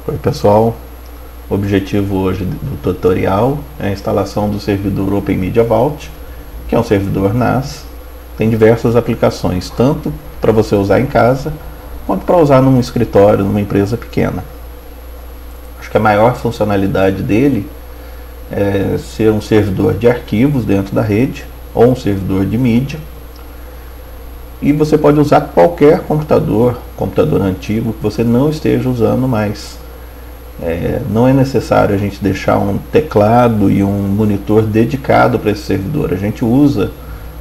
Oi pessoal, o objetivo hoje do tutorial é a instalação do servidor Open Media Vault, que é um servidor NAS, tem diversas aplicações, tanto para você usar em casa, quanto para usar num escritório, numa empresa pequena. Acho que a maior funcionalidade dele é ser um servidor de arquivos dentro da rede, ou um servidor de mídia, e você pode usar qualquer computador antigo que você não esteja usando mais. Não é necessário a gente deixar um teclado e um monitor dedicado para esse servidor. A gente usa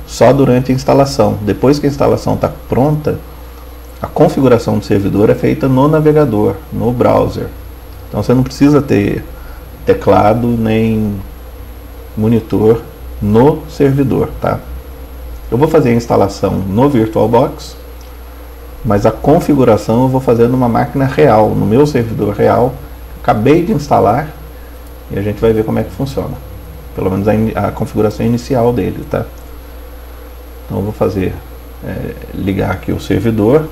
só durante a instalação. Depois que a instalação está pronta, a configuração do servidor é feita no navegador, no browser. Então você não precisa ter teclado nem monitor no servidor, tá? Eu vou fazer a instalação no VirtualBox, mas a configuração eu vou fazer numa máquina real, no meu servidor real. Acabei de instalar e a gente vai ver como é que funciona. Pelo menos a configuração inicial dele, tá? Então eu vou fazer, ligar aqui o servidor.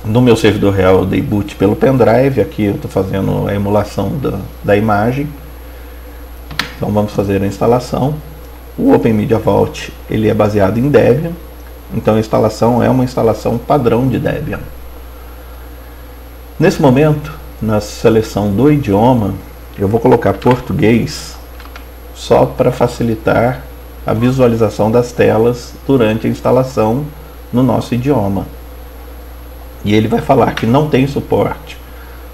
No meu servidor real eu dei boot pelo pendrive, aqui eu estou fazendo a emulação da imagem. Então vamos fazer a instalação. O Open Media Vault ele é baseado em Debian, então a instalação é uma instalação padrão de Debian. Nesse momento, na seleção do idioma, eu vou colocar português só para facilitar a visualização das telas durante a instalação no nosso idioma. E ele vai falar que não tem suporte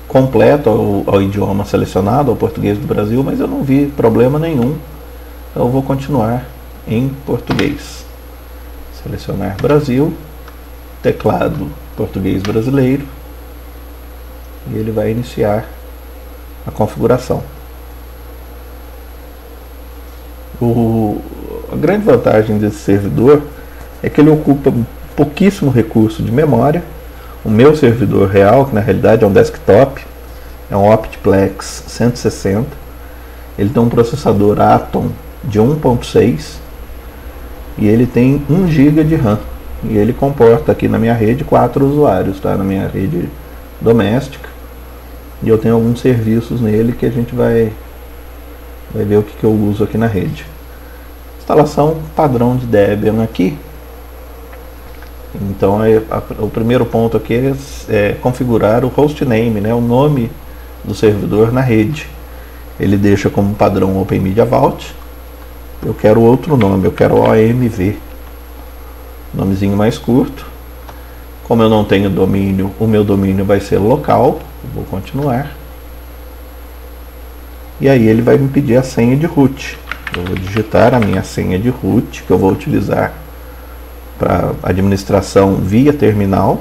completo ao idioma selecionado, ao português do Brasil, mas eu não vi problema nenhum. Então eu vou continuar em português. Selecionar Brasil, teclado português brasileiro, e ele vai iniciar a configuração. A grande vantagem desse servidor é que ele ocupa pouquíssimo recurso de memória. O meu servidor real, que na realidade é um desktop, é um Optiplex 160. Ele tem um processador Atom de 1.6 e ele tem 1 GB de RAM. E ele comporta aqui na minha rede 4 usuários, tá? Na minha rede doméstica. E eu tenho alguns serviços nele que a gente vai ver o que eu uso aqui na rede. Instalação padrão de Debian aqui. Então o primeiro ponto aqui é configurar o hostname, né, o nome do servidor na rede. Ele deixa como padrão Open Media Vault. Eu quero outro nome, eu quero OMV, nomezinho mais curto. Como eu não tenho domínio, o meu domínio vai ser local. Vou continuar. E aí ele vai me pedir a senha de root. Eu vou digitar a minha senha de root, que eu vou utilizar para administração via terminal.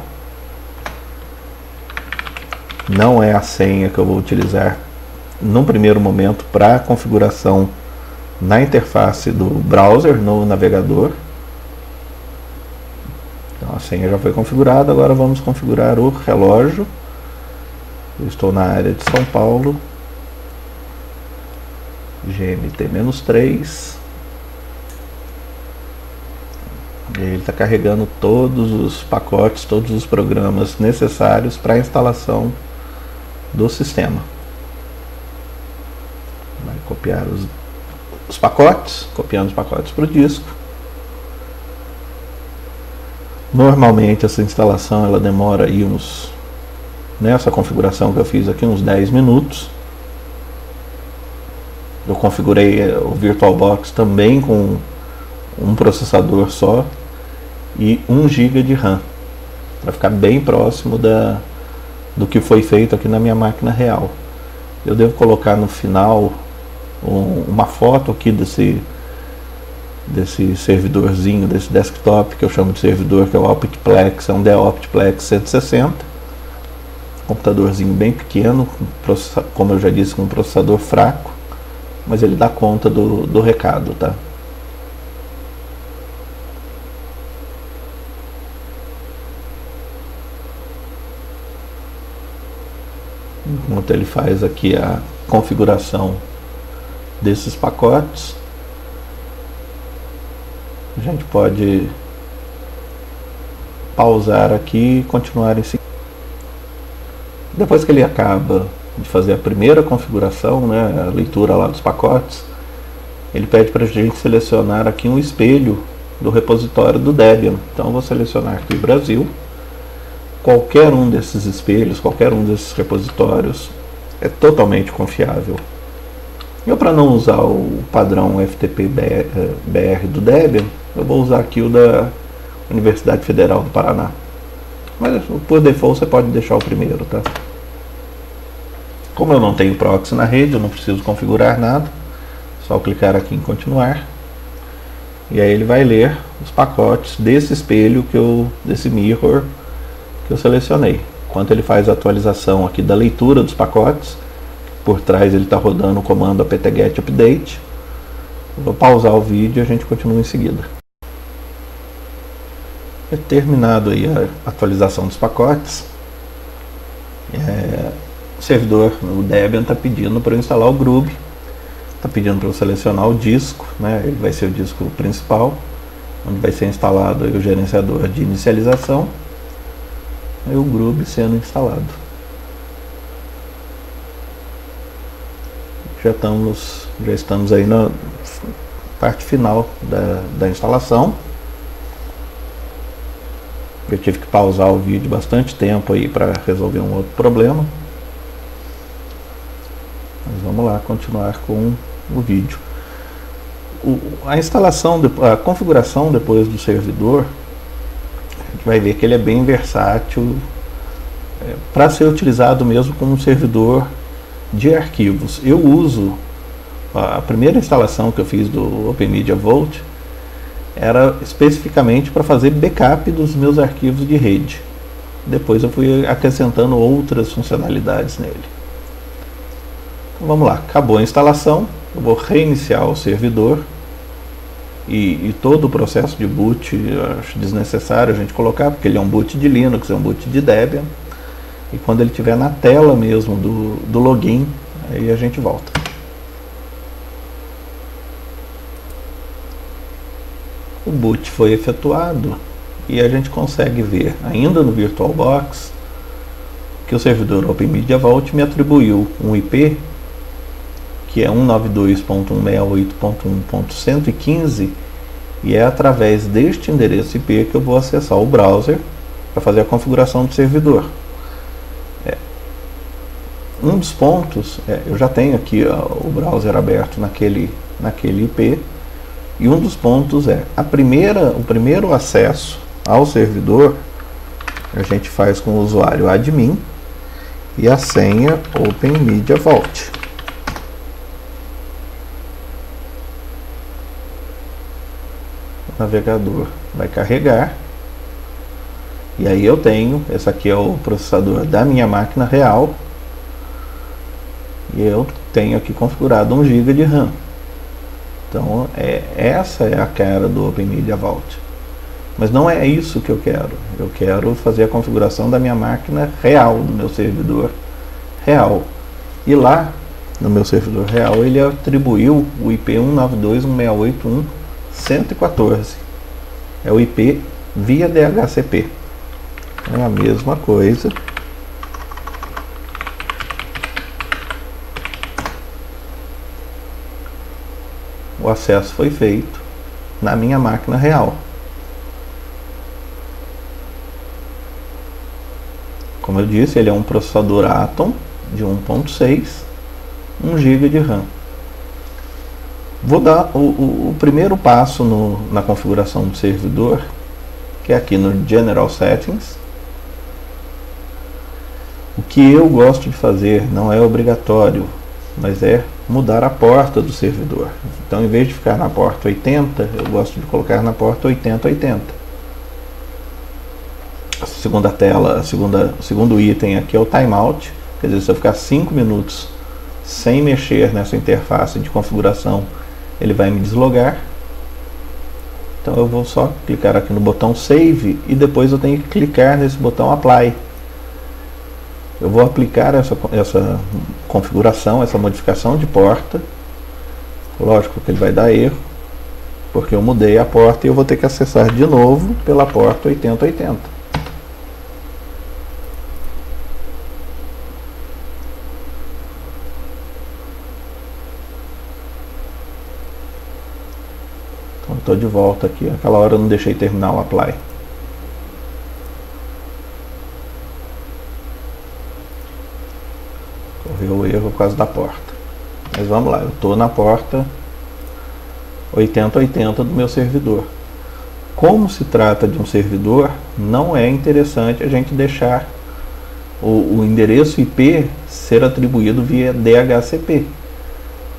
Não é a senha que eu vou utilizar num primeiro momento para a configuração na interface do browser, no navegador. Então a senha já foi configurada, agora vamos configurar o relógio. Eu estou na área de São Paulo, GMT-3. Ele está carregando todos os pacotes, todos os programas necessários para a instalação do sistema. Vai copiar os pacotes, copiando os pacotes para o disco. Normalmente essa instalação ela demora aí nessa configuração que eu fiz aqui, uns 10 minutos. Eu configurei o VirtualBox também com um processador só e 1 GB de RAM, para ficar bem próximo do que foi feito aqui na minha máquina real. Eu devo colocar no final uma foto aqui desse servidorzinho, desse desktop que eu chamo de servidor, que é o Optiplex, é um Dell Optiplex 160. Computadorzinho bem pequeno, como eu já disse, com um processador fraco, mas ele dá conta do recado, tá? Enquanto ele faz aqui a configuração desses pacotes, a gente pode pausar aqui e continuar em seguida. Depois que ele acaba de fazer a primeira configuração, né, a leitura lá dos pacotes, ele pede para a gente selecionar aqui um espelho do repositório do Debian. Então eu vou selecionar aqui Brasil. Qualquer um desses espelhos, qualquer um desses repositórios é totalmente confiável. Eu, para não usar o padrão FTP-BR do Debian, eu vou usar aqui o da Universidade Federal do Paraná. Mas por default você pode deixar o primeiro, tá? Como eu não tenho proxy na rede, eu não preciso configurar nada. Só clicar aqui em continuar. E aí ele vai ler os pacotes desse espelho, desse mirror que eu selecionei. Enquanto ele faz a atualização aqui da leitura dos pacotes, por trás ele está rodando o comando apt-get update. Eu vou pausar o vídeo e a gente continua em seguida. Terminado aí a atualização dos pacotes, o servidor, o Debian, está pedindo para eu instalar o Grub. Está pedindo para eu selecionar o disco, né? Ele vai ser o disco principal, onde vai ser instalado aí o gerenciador de inicialização e o Grub sendo instalado. Já estamos aí na parte final da instalação. Eu tive que pausar o vídeo bastante tempo aí para resolver um outro problema. Mas vamos lá continuar com o vídeo. A instalação, a configuração depois do servidor, a gente vai ver que ele é bem versátil para ser utilizado mesmo como um servidor de arquivos. Eu uso a primeira instalação que eu fiz do Open Media Vault era especificamente para fazer backup dos meus arquivos de rede. Depois eu fui acrescentando outras funcionalidades nele. Então vamos lá, acabou a instalação, eu vou reiniciar o servidor e todo o processo de boot eu acho desnecessário a gente colocar, porque ele é um boot de Linux, é um boot de Debian, e quando ele estiver na tela mesmo do login, aí a gente volta. O boot foi efetuado e a gente consegue ver ainda no VirtualBox que o servidor Open Media Vault me atribuiu um IP que é 192.168.1.115 e é através deste endereço IP que eu vou acessar o browser para fazer a configuração do servidor. Um dos pontos, eu já tenho aqui o browser aberto naquele IP, e um dos pontos o primeiro acesso ao servidor a gente faz com o usuário admin e a senha Open Media Vault. O navegador vai carregar e aí eu tenho, esse aqui é o processador da minha máquina real e eu tenho aqui configurado 1 GB de RAM. Então essa é a cara do Open Media Vault. Mas não é isso que eu quero. Eu quero fazer a configuração da minha máquina real, do meu servidor real. E lá, no meu servidor real, ele atribuiu o IP 192.168.1.114. É o IP via DHCP. É a mesma coisa. O acesso foi feito na minha máquina real. Como eu disse, ele é um processador Atom de 1.6, 1 GB de RAM. Vou dar o primeiro passo na configuração do servidor, que é aqui no General Settings. O que eu gosto de fazer, não é obrigatório, mas é mudar a porta do servidor. Então, em vez de ficar na porta 80, eu gosto de colocar na porta 8080. A segunda tela, o segundo item aqui é o timeout. Quer dizer, se eu ficar 5 minutos sem mexer nessa interface de configuração, ele vai me deslogar. Então eu vou só clicar aqui no botão Save e depois eu tenho que clicar nesse botão Apply. Eu vou aplicar essa configuração, essa modificação de porta. Lógico que ele vai dar erro, porque eu mudei a porta e eu vou ter que acessar de novo pela porta 8080. estou de volta aqui. Aquela hora eu não deixei terminar o apply. Correu o erro por causa da porta. Mas vamos lá, eu estou na porta 8080 do meu servidor. Como se trata de um servidor, não é interessante a gente deixar o endereço IP ser atribuído via DHCP.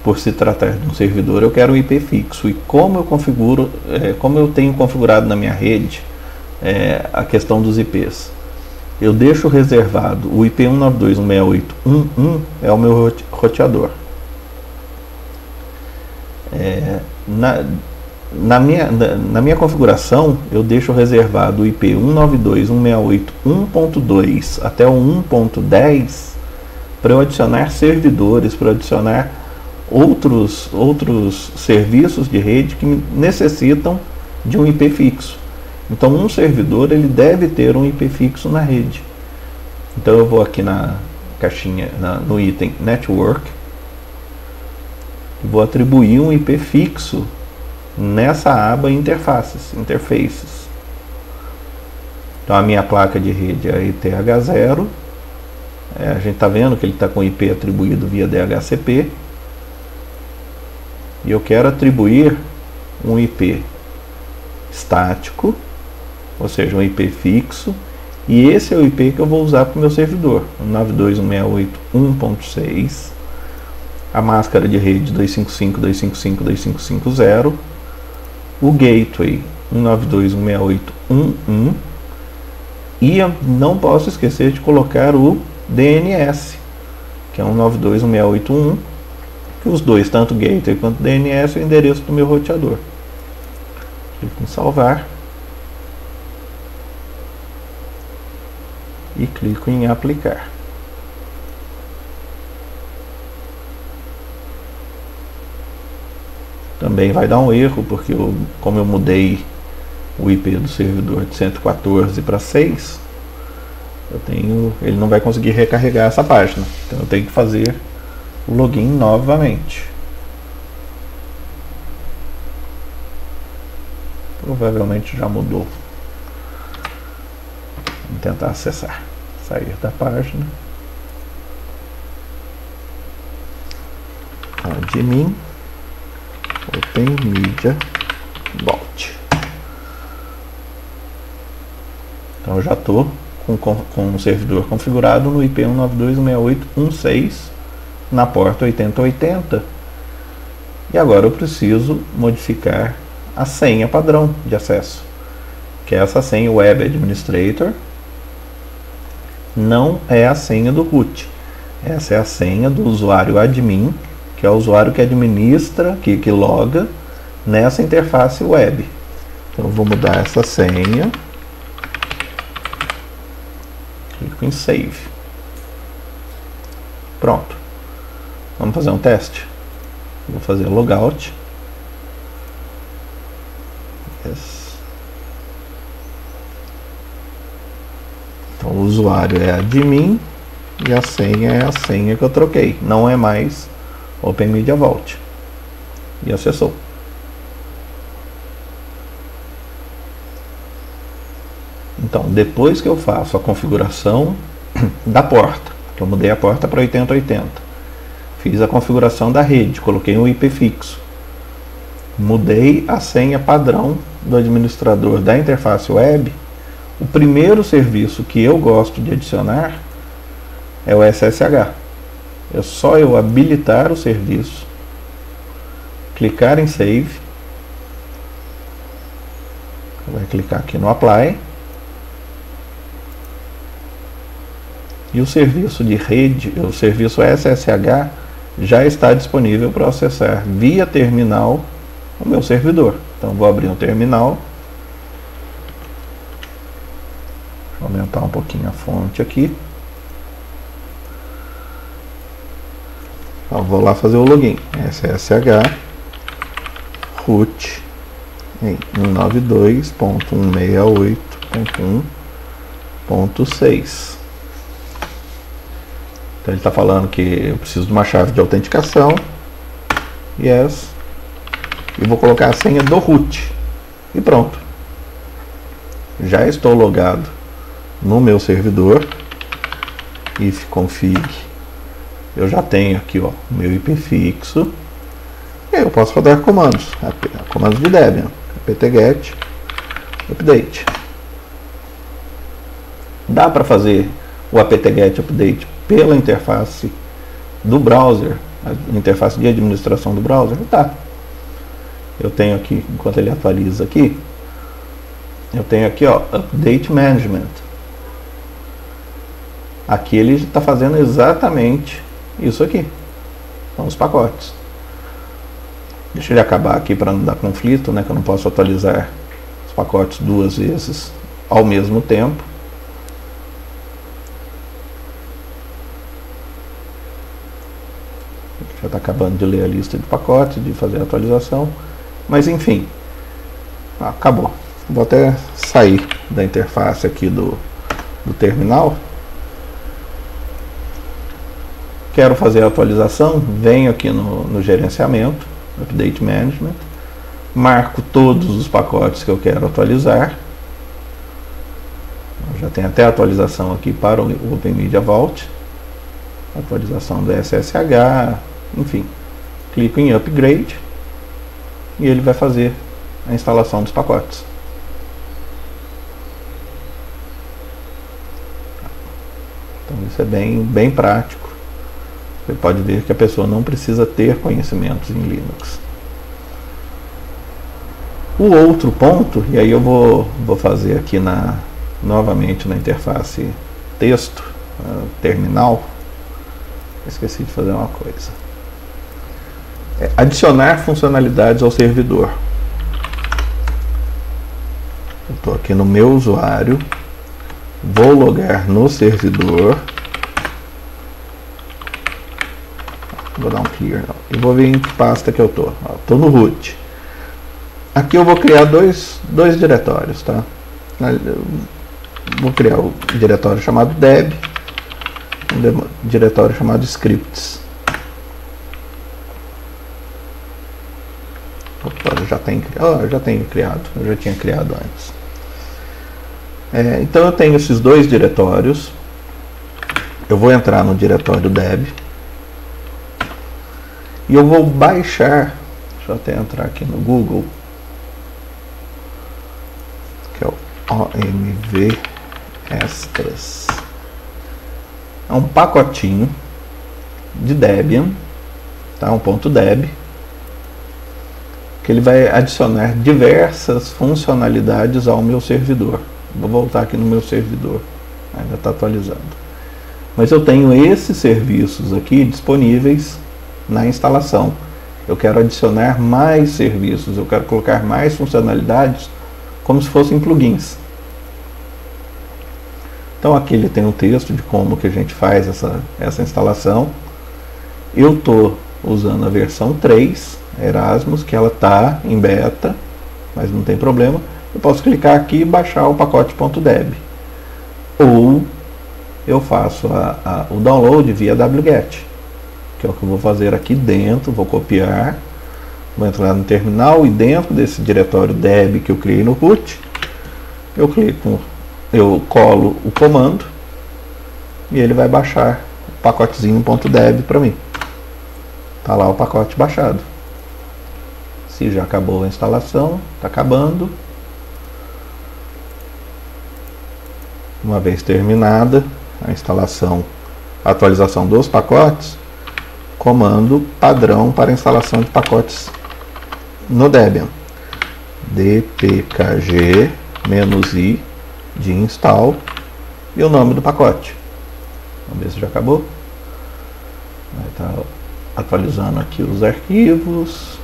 Por se tratar de um servidor, eu quero um IP fixo. E como eu configuro, como eu tenho configurado na minha rede a questão dos IPs, eu deixo reservado o IP 192.168.1.1 é o meu roteador. Na minha configuração, eu deixo reservado o IP 192.168.1.2 até o 1.10 para eu adicionar servidores, para adicionar outros serviços de rede que necessitam de um IP fixo. Então, um servidor ele deve ter um IP fixo na rede. Então, eu vou aqui na caixinha, no item Network, e vou atribuir um IP fixo nessa aba Interfaces. Então, a minha placa de rede é a ETH0. A gente está vendo que ele está com IP atribuído via DHCP. E eu quero atribuir um IP estático, ou seja, um IP fixo, e esse é o IP que eu vou usar para o meu servidor, 192.168.1.6, a máscara de rede 255.255.250, o gateway 192.168.1.1, e eu não posso esquecer de colocar o DNS, que é 192.168.1.1, que os dois, tanto gateway quanto DNS, é o endereço do meu roteador. Clico em salvar e clico em aplicar. Também vai dar um erro, porque como eu mudei o IP do servidor de 114 para 6, ele não vai conseguir recarregar essa página. Então eu tenho que fazer o login novamente. Provavelmente já mudou. Vamos tentar acessar. Sair da página. Admin Open Media Vault. Então eu já estou com o servidor configurado no IP 192.168.1.6 na porta 8080. E agora eu preciso modificar a senha padrão de acesso, que é essa senha Web Administrator. Não é a senha do root. Essa é a senha do usuário admin, que é o usuário que administra, que loga nessa interface web. Então eu vou mudar essa senha. Clico em Save. Pronto. Vamos fazer um teste. Vou fazer logout. Yes. Então o usuário é admin e a senha é a senha que eu troquei. Não é mais Open Media Vault. E acessou. Então, depois que eu faço a configuração da porta, que eu mudei a porta para 8080, fiz a configuração da rede, coloquei um IP fixo, mudei a senha padrão do administrador da interface web, o primeiro serviço que eu gosto de adicionar é o SSH. É só eu habilitar o serviço, clicar em Save, vai clicar aqui no Apply, e o serviço de rede, o serviço SSH, já está disponível para acessar via terminal o meu servidor. Então vou abrir um terminal, vou aumentar um pouquinho a fonte aqui. Então, vou lá fazer o login. SSH root em 192.168.1.6. Então ele está falando que eu preciso de uma chave de autenticação. Yes. E vou colocar a senha do root. E pronto. Já estou logado no meu servidor. Ifconfig. Eu já tenho aqui, ó, meu IP fixo. E aí eu posso rodar comandos. Comandos de Debian. apt-get update. Dá para fazer o apt-get update pela interface do browser, a interface de administração do browser? Tá. Eu tenho aqui, enquanto ele atualiza aqui, eu tenho aqui, ó, Update Management. Aqui ele está fazendo exatamente isso aqui. São os pacotes. Deixa ele acabar aqui para não dar conflito, né? Que eu não posso atualizar os pacotes duas vezes ao mesmo tempo. Já está acabando de ler a lista de pacotes, de fazer a atualização. Mas enfim, acabou. Vou até sair da interface aqui do terminal. Quero fazer a atualização, venho aqui no gerenciamento, Update Management, marco todos os pacotes que eu quero atualizar. Já tem até a atualização aqui para o Open Media Vault, atualização do SSH, enfim. Clico em Upgrade e ele vai fazer a instalação dos pacotes. Então isso é bem prático. Você pode ver que a pessoa não precisa ter conhecimentos em Linux. O outro ponto, e aí eu vou fazer aqui novamente na interface texto, terminal. Esqueci de fazer uma coisa. Adicionar funcionalidades ao servidor. Eu estou aqui no meu usuário, vou logar no servidor. Vou dar um clear e vou ver em que pasta que eu estou. Estou no root. Aqui eu vou criar dois diretórios, tá? Vou criar o diretório chamado deb, um diretório chamado scripts. Opa, eu já tenho criado, eu já tinha criado antes. Então eu tenho esses dois diretórios. Eu vou entrar no diretório deb. E eu vou baixar, deixa eu até entrar aqui no Google, que é o OMV Extras. É um pacotinho de Debian, tá? Um .deb, que ele vai adicionar diversas funcionalidades ao meu servidor. Vou voltar aqui no meu servidor, ainda está atualizando. Mas eu tenho esses serviços aqui disponíveis na instalação. Eu quero adicionar mais serviços, eu quero colocar mais funcionalidades como se fossem plugins. Então aqui ele tem um texto de como que a gente faz essa instalação. Eu estou usando a versão 3 Erasmus, que ela está em beta, mas não tem problema. Eu posso clicar aqui e baixar o pacote .deb. Ou eu faço o download via wget, que é o que eu vou fazer aqui dentro. Vou copiar, vou entrar no terminal e dentro desse diretório deb que eu criei no root, eu colo o comando e ele vai baixar o pacotezinho .deb para mim. Tá lá o pacote baixado. Se já acabou a instalação, está acabando. Uma vez terminada a instalação, a atualização dos pacotes, comando padrão para instalação de pacotes no Debian, dpkg -i de install e o nome do pacote. Vamos ver se já acabou. Vai estar atualizando aqui os arquivos.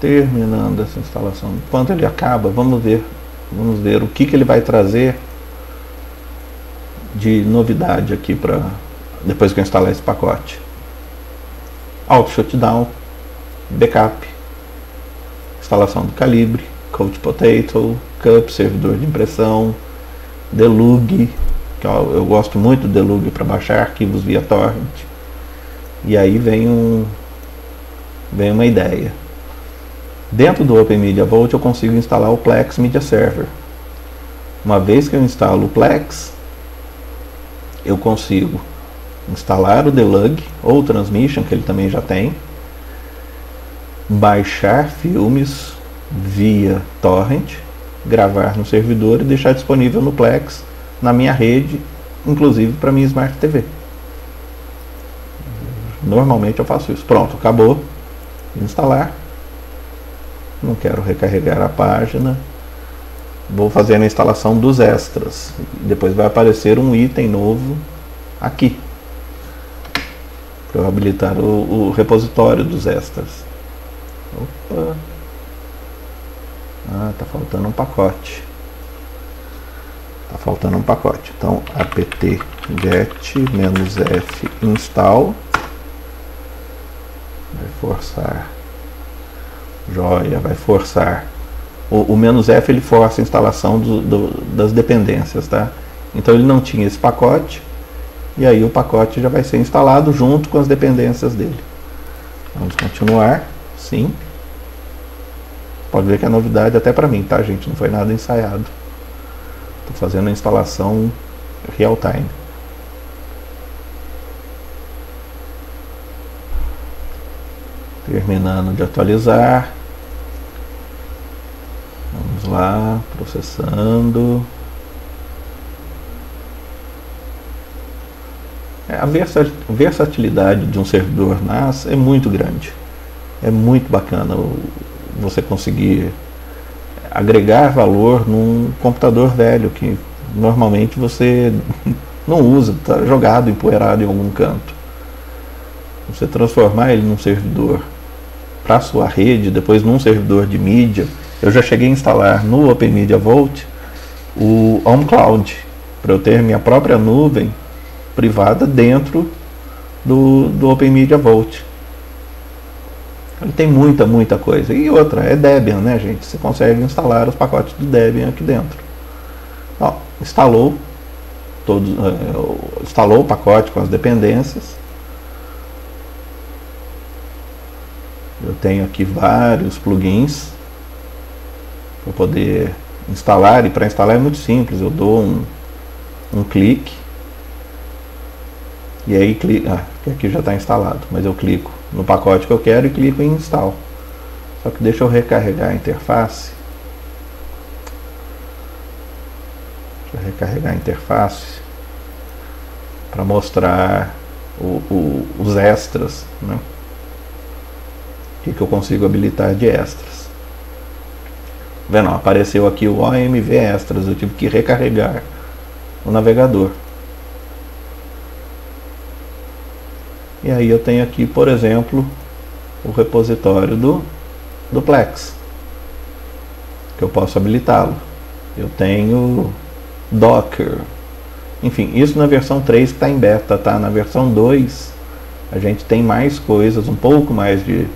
Terminando essa instalação. Enquanto ele acaba, vamos ver o que ele vai trazer de novidade aqui para depois que eu instalar esse pacote. Auto Shutdown, Backup, instalação do Calibre, Coach Potato, Cup, servidor de impressão, Delug, que eu gosto muito do Delug para baixar arquivos via torrent, E aí vem uma ideia. Dentro do Open Media Vault eu consigo instalar o Plex Media Server. Uma vez que eu instalo o Plex, eu consigo instalar o Debug ou o Transmission, que ele também já tem, baixar filmes via torrent, gravar no servidor e deixar disponível no Plex, na minha rede, inclusive para minha Smart TV. Normalmente eu faço isso. Pronto, acabou. Instalar. Não quero recarregar a página. Vou fazer a instalação dos extras. Depois vai aparecer um item novo aqui, para eu habilitar o repositório dos extras. Opa! Ah, tá faltando um pacote. Então apt get-f install. Vai forçar. Joia, vai forçar. O "-f" ele força a instalação das dependências, tá? Então ele não tinha esse pacote, e aí o pacote já vai ser instalado junto com as dependências dele. Vamos continuar, sim. Pode ver que é novidade até para mim, tá, gente? Não foi nada ensaiado. Estou fazendo a instalação real time. Terminando de atualizar. Vamos lá, processando. A versatilidade de um servidor NAS é muito grande. É muito bacana você conseguir agregar valor num computador velho que normalmente você não usa, está jogado, empoeirado em algum canto. Você transformar ele num servidor para a sua rede, depois num servidor de mídia. Eu já cheguei a instalar no Open Media Vault o OnCloud, para eu ter minha própria nuvem privada dentro do Open Media Vault. Ele tem muita coisa. E outra, é Debian, né, gente? Você consegue instalar os pacotes do Debian aqui dentro. Ó, instalou o pacote com as dependências. Eu tenho aqui vários plugins para poder instalar, e para instalar é muito simples. Eu dou um clique e aí aqui já está instalado, mas eu clico no pacote que eu quero e clico em install. Só que deixa eu recarregar a interface. Para mostrar os extras, né? O que eu consigo habilitar de extras. Vendo? Apareceu aqui o OMV Extras. Eu tive que recarregar o navegador. E aí eu tenho aqui, por exemplo, o repositório do Plex, que eu posso habilitá-lo. Eu tenho Docker. Enfim, isso na versão 3 que está em beta, tá? Na versão 2 a gente tem mais coisas, um pouco mais de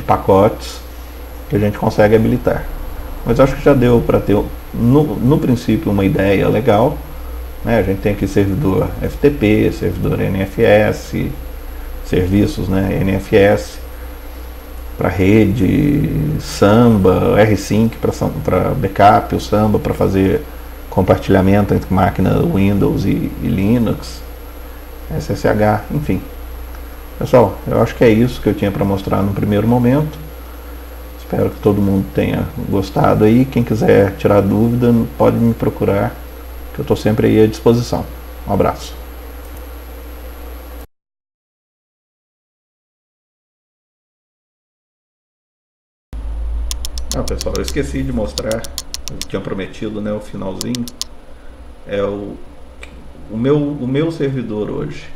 pacotes que a gente consegue habilitar. Mas acho que já deu para ter no princípio uma ideia legal, né? A gente tem aqui servidor FTP, servidor NFS, serviços, né, NFS para rede, Samba, rsync para backup, o Samba para fazer compartilhamento entre máquina Windows e Linux, SSH, enfim. Pessoal, eu acho que é isso que eu tinha para mostrar no primeiro momento. Espero que todo mundo tenha gostado aí. Quem quiser tirar dúvida, pode me procurar, que eu estou sempre aí à disposição. Um abraço. Pessoal, eu esqueci de mostrar, eu tinha prometido, né, o finalzinho. É o meu servidor hoje,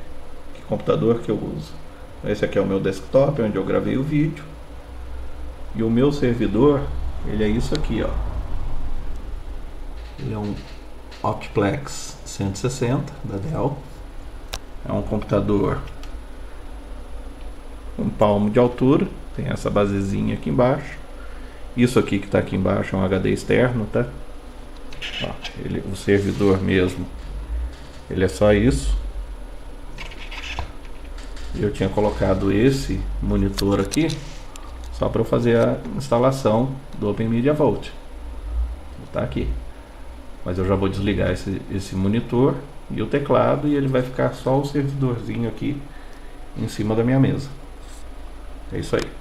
que computador que eu uso. Esse aqui é o meu desktop, onde eu gravei o vídeo. E o meu servidor, ele é isso aqui, ó. Ele é um Optiplex 160 da Dell. É um computador um palmo de altura. Tem essa basezinha aqui embaixo. Isso aqui que está aqui embaixo é um HD externo, tá? Ó, o servidor mesmo, ele é só isso. eu tinha colocado esse monitor aqui só para eu fazer a instalação do Open Media Vault. Está aqui. Mas eu já vou desligar esse monitor e o teclado, e ele vai ficar só o servidorzinho aqui em cima da minha mesa. É isso aí.